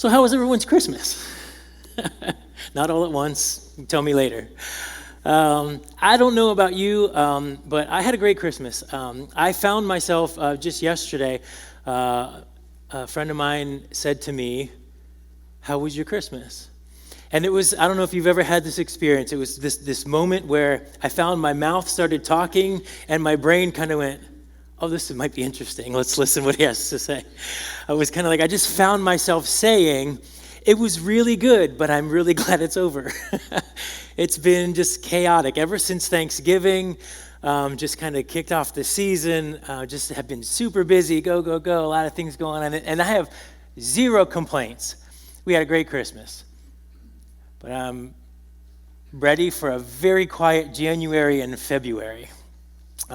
So how was everyone's Christmas? Not all at once. Tell me later. I don't know about you, but I had a great Christmas. I found myself just yesterday, a friend of mine said to me, "How was your Christmas?" And it was, I don't know if you've ever had this experience. It was this moment where I found my mouth started talking and my brain kind of went, "Oh, this might be interesting. Let's listen what he has to say." I was kind of like, I just found myself saying, "It was really good, but I'm really glad it's over." It's been just chaotic ever since Thanksgiving. Just kind of kicked off the season. Just have been super busy. Go, go, go. A lot of things going on. And I have zero complaints. We had a great Christmas. But I'm ready for a very quiet January and February.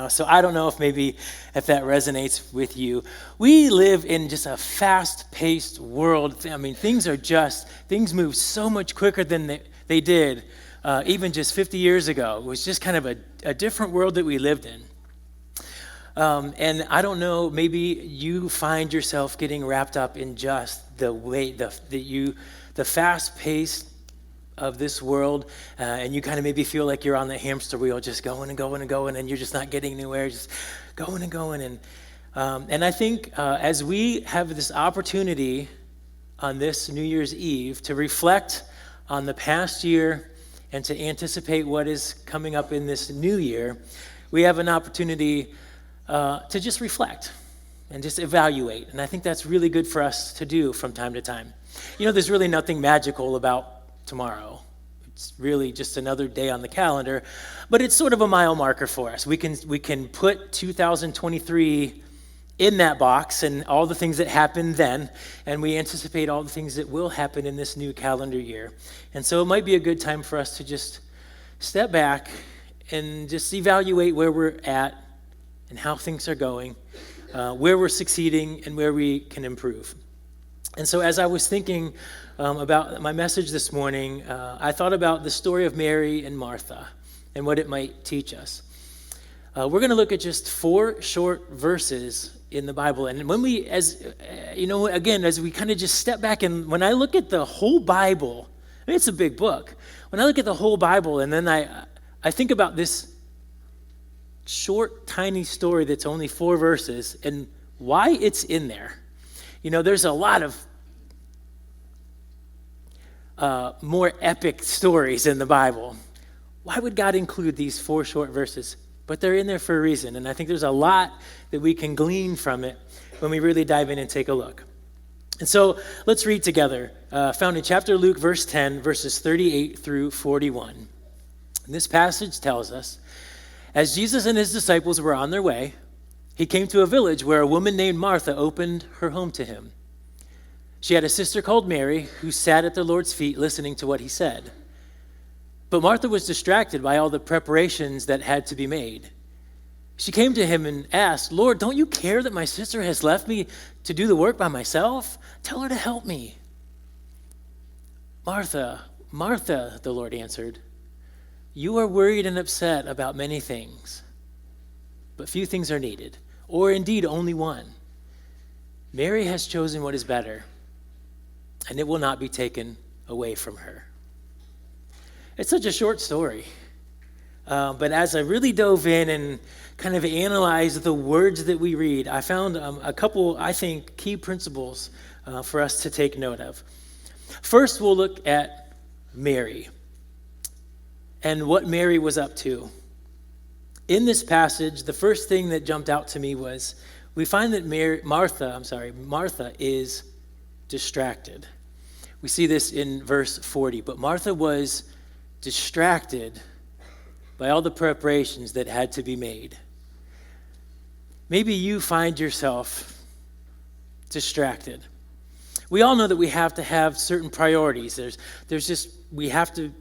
So I don't know if that resonates with you. We live in just a fast-paced world. I mean, things move so much quicker than they did even just 50 years ago. It was just kind of a different world that we lived in. And I don't know, maybe you find yourself getting wrapped up in just the fast-paced of this world, and you kind of maybe feel like you're on the hamster wheel, just going and going and going, and you're just not getting anywhere, just going and going. And I think as we have this opportunity on this New Year's Eve to reflect on the past year and to anticipate what is coming up in this new year, we have an opportunity to just reflect and just evaluate. And I think that's really good for us to do from time to time. You know, there's really nothing magical about tomorrow. It's really just another day on the calendar, but it's sort of a mile marker for us. We can put 2023 in that box and all the things that happened then, and we anticipate all the things that will happen in this new calendar year. And so it might be a good time for us to just step back and just evaluate where we're at and how things are going, where we're succeeding and where we can improve. And so as I was thinking about my message this morning, I thought about the story of Mary and Martha and what it might teach us. We're going to look at just 4 short verses in the Bible. And when as we kind of just step back, and when I look at the whole Bible, I mean, it's a big book. When I look at the whole Bible and then I think about this short, tiny story that's only 4 verses and why it's in there. You know, there's a lot of more epic stories in the Bible. Why would God include these 4 short verses? But they're in there for a reason, and I think there's a lot that we can glean from it when we really dive in and take a look. And so let's read together, found in chapter Luke, verse 10, verses 38 through 41. And this passage tells us, as Jesus and his disciples were on their way, he came to a village where a woman named Martha opened her home to him. She had a sister called Mary who sat at the Lord's feet listening to what he said. But Martha was distracted by all the preparations that had to be made. She came to him and asked, "Lord, don't you care that my sister has left me to do the work by myself? Tell her to help me." "Martha, Martha," the Lord answered, "you are worried and upset about many things, but few things are needed, or indeed only one. Mary has chosen what is better, and it will not be taken away from her." It's such a short story, but as I really dove in and kind of analyzed the words that we read, I found a couple, I think, key principles for us to take note of. First, we'll look at Mary and what Mary was up to. In this passage, the first thing that jumped out to me was we find that Martha is distracted. We see this in verse 40. But Martha was distracted by all the preparations that had to be made. Maybe you find yourself distracted. We all know that we have to have certain priorities. We have to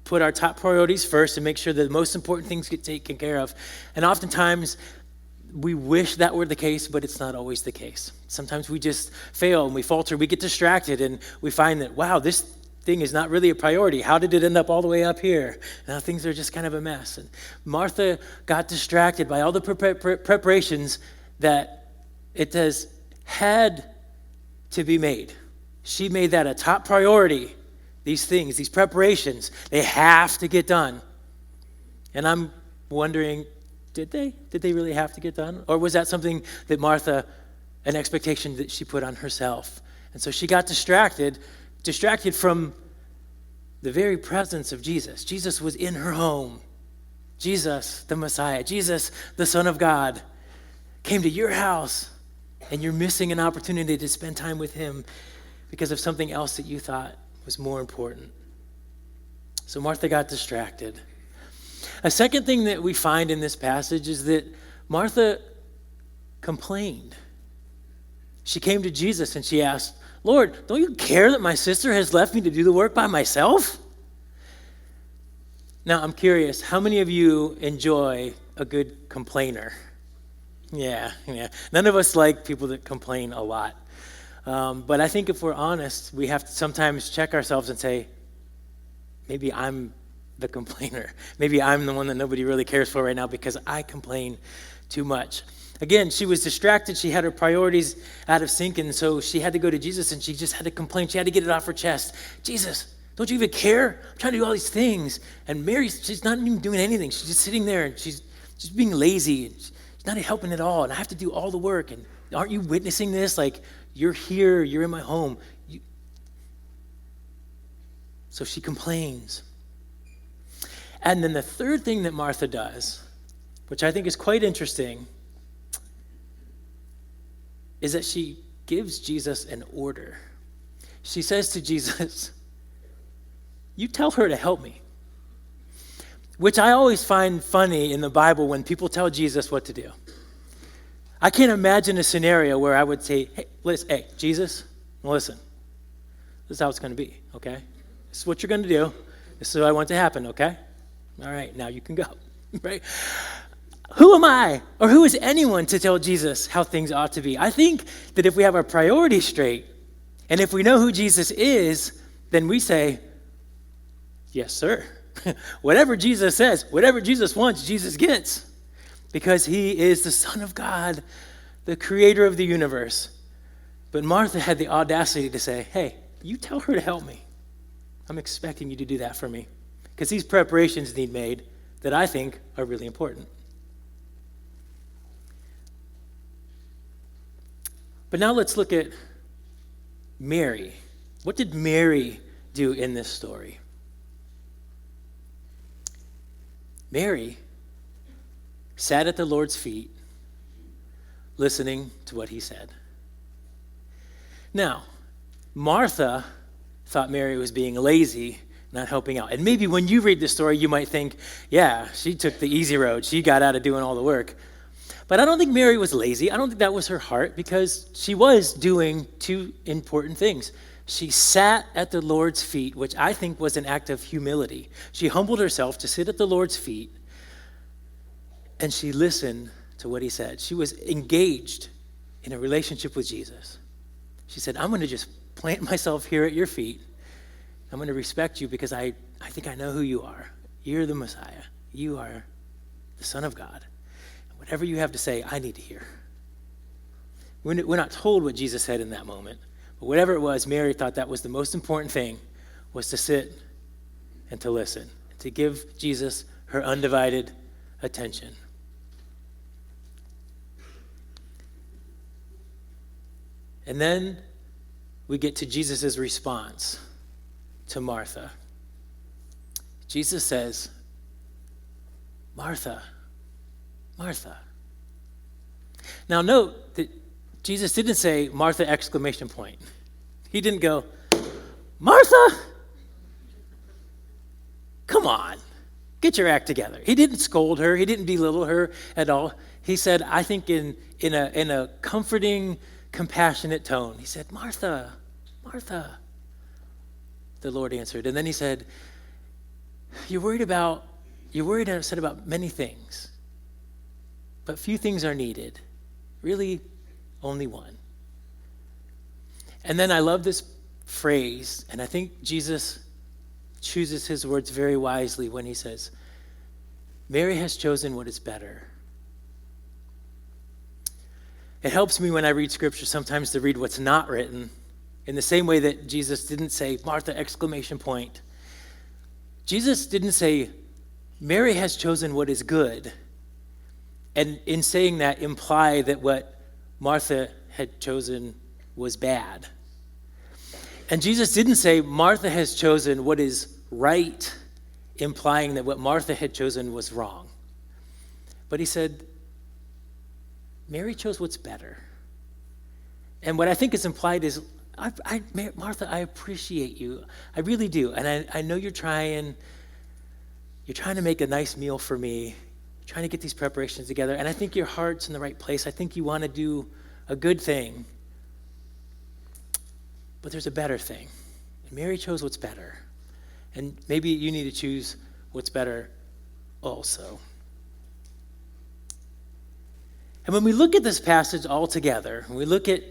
put our top priorities first and make sure that the most important things get taken care of. And oftentimes, we wish that were the case, but it's not always the case. Sometimes we just fail and we falter. We get distracted and we find that, wow, this thing is not really a priority. How did it end up all the way up here? Now things are just kind of a mess. And Martha got distracted by all the preparations that had to be made. She made that a top priority. These things, these preparations, they have to get done. And I'm wondering, did they? Did they really have to get done? Or was that something that Martha, an expectation that she put on herself? And so she got distracted from the very presence of Jesus. Jesus was in her home. Jesus, the Messiah, Jesus, the Son of God, came to your house, and you're missing an opportunity to spend time with him because of something else that you thought was more important. So Martha got distracted. A second thing that we find in this passage is that Martha complained. She came to Jesus and she asked, Lord, don't you care that my sister has left me to do the work by myself? Now, I'm curious, how many of you enjoy a good complainer? Yeah. None of us like people that complain a lot. But I think if we're honest, we have to sometimes check ourselves and say, maybe I'm the complainer. Maybe I'm the one that nobody really cares for right now because I complain too much. Again, she was distracted. She had her priorities out of sync, and so she had to go to Jesus, and she just had to complain. She had to get it off her chest. Jesus, don't you even care? I'm trying to do all these things. And Mary, she's not even doing anything. She's just sitting there, and she's just being lazy. She's not helping at all, and I have to do all the work. And aren't you witnessing this? Like, you're here. You're in my home. So she complains. And then the third thing that Martha does, which I think is quite interesting, is that she gives Jesus an order. She says to Jesus, you tell her to help me. Which I always find funny in the Bible when people tell Jesus what to do. I can't imagine a scenario where I would say, hey, Jesus, listen, this is how it's going to be, okay? This is what you're going to do. This is what I want to happen, okay? All right, now you can go, right? Who am I, or who is anyone to tell Jesus how things ought to be? I think that if we have our priorities straight, and if we know who Jesus is, then we say, yes, sir. Whatever Jesus says, whatever Jesus wants, Jesus gets. Because he is the Son of God, the creator of the universe. But Martha had the audacity to say, hey, you tell her to help me. I'm expecting you to do that for me. Because these preparations need made that I think are really important. But now let's look at Mary. What did Mary do in this story? Mary sat at the Lord's feet, listening to what he said. Now, Martha thought Mary was being lazy, not helping out. And maybe when you read the story, you might think, yeah, she took the easy road. She got out of doing all the work. But I don't think Mary was lazy. I don't think that was her heart, because she was doing two important things. She sat at the Lord's feet, which I think was an act of humility. She humbled herself to sit at the Lord's feet, and she listened to what he said. She was engaged in a relationship with Jesus. She said, I'm going to just plant myself here at your feet. I'm going to respect you because I think I know who you are. You're the Messiah. You are the Son of God. And whatever you have to say, I need to hear. We're not told what Jesus said in that moment, but whatever it was, Mary thought that was the most important thing, was to sit and to listen, to give Jesus her undivided attention. And then we get to Jesus' response to Martha. Jesus says, Martha, Martha. Now note that Jesus didn't say Martha exclamation point. He didn't go, Martha, come on, get your act together. He didn't scold her. He didn't belittle her at all. He said, I think in a comforting, compassionate tone, he said, Martha, Martha. The Lord answered. And then he said, you're worried and upset about many things, but few things are needed. Really, only one. And then I love this phrase, and I think Jesus chooses his words very wisely when he says, Mary has chosen what is better. It helps me when I read scripture sometimes to read what's not written In the same way that Jesus didn't say, Martha, exclamation point. Jesus didn't say, Mary has chosen what is good. And in saying that, imply that what Martha had chosen was bad. And Jesus didn't say, Martha has chosen what is right, implying that what Martha had chosen was wrong. But he said, Mary chose what's better. And what I think is implied is, Martha, I appreciate you. I really do. And I know you're trying to make a nice meal for me, trying to get these preparations together. And I think your heart's in the right place. I think you want to do a good thing. But there's a better thing. And Mary chose what's better. And maybe you need to choose what's better also. And when we look at this passage all together, when we look at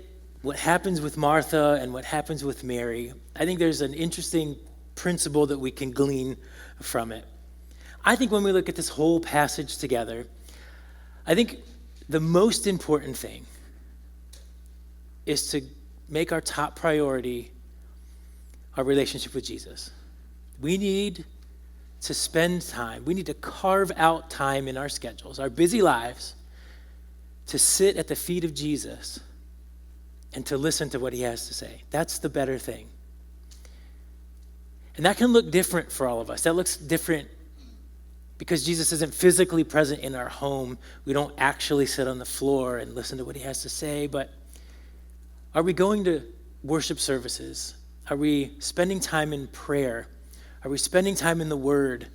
what happens with Martha and what happens with Mary, I think there's an interesting principle that we can glean from it. I think when we look at this whole passage together, I think the most important thing is to make our top priority our relationship with Jesus. We need to spend time, we need to carve out time in our schedules, our busy lives, to sit at the feet of Jesus and to listen to what he has to say. That's the better thing. And that can look different for all of us. That looks different because Jesus isn't physically present in our home. We don't actually sit on the floor and listen to what he has to say. But are we going to worship services? Are we spending time in prayer? Are we spending time in the Word?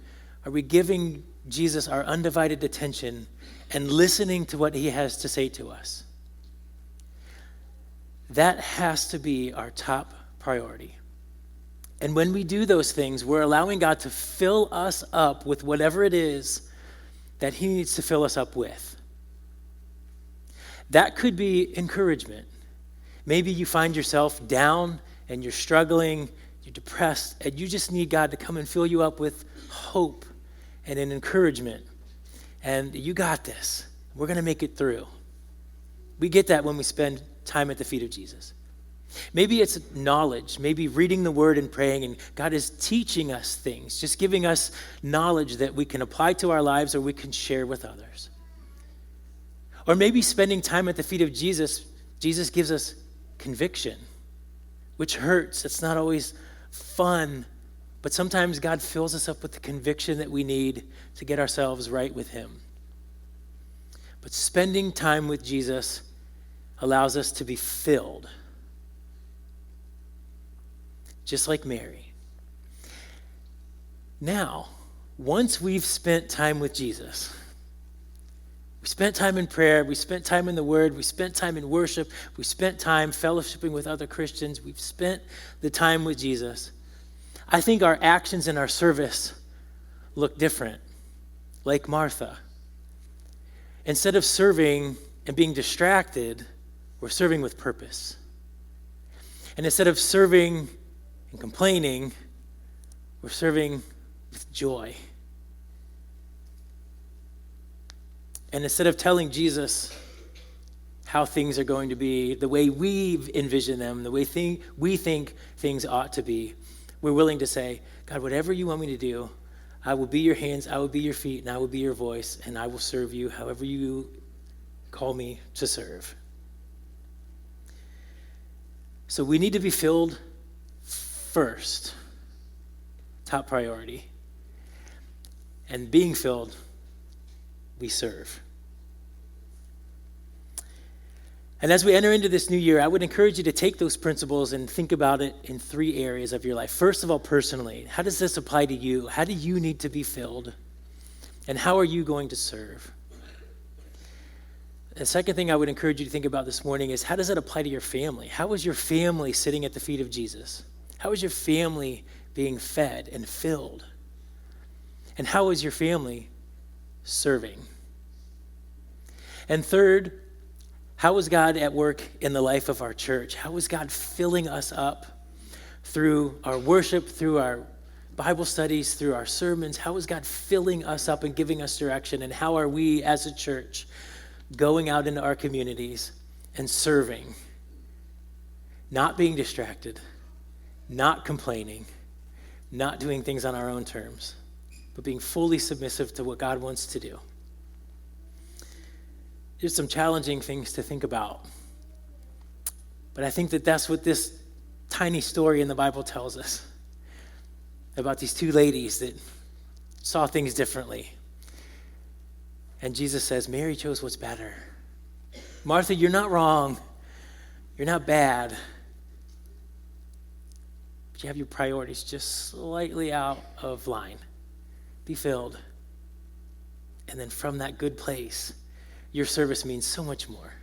Are we giving Jesus our undivided attention and listening to what he has to say to us? That has to be our top priority. And when we do those things, we're allowing God to fill us up with whatever it is that he needs to fill us up with. That could be encouragement. Maybe you find yourself down and you're struggling, you're depressed, and you just need God to come and fill you up with hope and an encouragement. And you got this. We're going to make it through. We get that when we spend time at the feet of Jesus. Maybe it's knowledge, maybe reading the word and praying, and God is teaching us things, just giving us knowledge that we can apply to our lives or we can share with others. Or maybe spending time at the feet of Jesus, Jesus gives us conviction, which hurts. It's not always fun, but sometimes God fills us up with the conviction that we need to get ourselves right with him. But spending time with Jesus allows us to be filled, just like Mary. Now, once we've spent time with Jesus, we spent time in prayer, we spent time in the Word, we spent time in worship, we spent time fellowshipping with other Christians, we've spent the time with Jesus, I think our actions and our service look different, like Martha. Instead of serving and being distracted, we're serving with purpose. And instead of serving and complaining, we're serving with joy. And instead of telling Jesus how things are going to be, the way we envision them, the way we think things ought to be, we're willing to say, God, whatever you want me to do, I will be your hands, I will be your feet, and I will be your voice, and I will serve you however you call me to serve. So we need to be filled first, top priority. And being filled, we serve. And as we enter into this new year, I would encourage you to take those principles and think about it in 3 areas of your life. First of all, personally, how does this apply to you? How do you need to be filled? And how are you going to serve? The second thing I would encourage you to think about this morning is, how does that apply to your family? How is your family sitting at the feet of Jesus? How is your family being fed and filled? And how is your family serving? And third, how is God at work in the life of our church? How is God filling us up through our worship, through our Bible studies, through our sermons? How is God filling us up and giving us direction? And how are we as a church going out into our communities and serving, not being distracted, not complaining, not doing things on our own terms, but being fully submissive to what God wants to do. There's some challenging things to think about, but I think that that's what this tiny story in the Bible tells us about these two ladies that saw things differently. And Jesus says, Mary chose what's better. Martha, you're not wrong. You're not bad. But you have your priorities just slightly out of line. Be filled. And then from that good place, your service means so much more.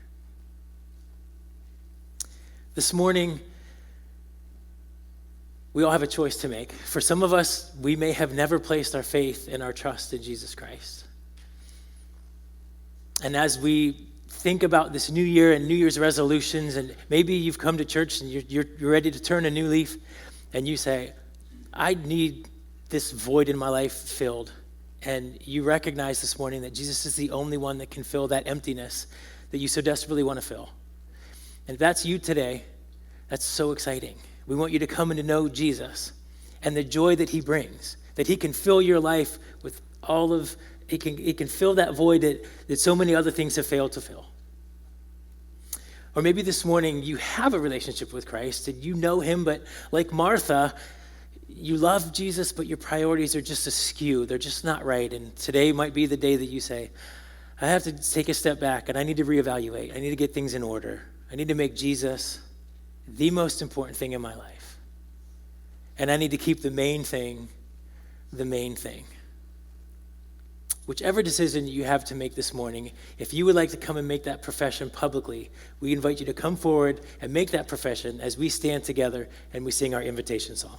This morning, we all have a choice to make. For some of us, we may have never placed our faith and our trust in Jesus Christ. And as we think about this new year and New Year's resolutions, and maybe you've come to church and you're ready to turn a new leaf, and you say, I need this void in my life filled. And you recognize this morning that Jesus is the only one that can fill that emptiness that you so desperately want to fill. And if that's you today, that's so exciting. We want you to come and to know Jesus and the joy that he brings, that he can fill your life with all of, it can fill that void that so many other things have failed to fill. Or maybe this morning you have a relationship with Christ and you know him, but like Martha, you love Jesus, but your priorities are just askew. They're just not right. And today might be the day that you say, I have to take a step back and I need to reevaluate. I need to get things in order. I need to make Jesus the most important thing in my life. And I need to keep the main thing the main thing. Whichever decision you have to make this morning, if you would like to come and make that profession publicly, we invite you to come forward and make that profession as we stand together and we sing our invitation song.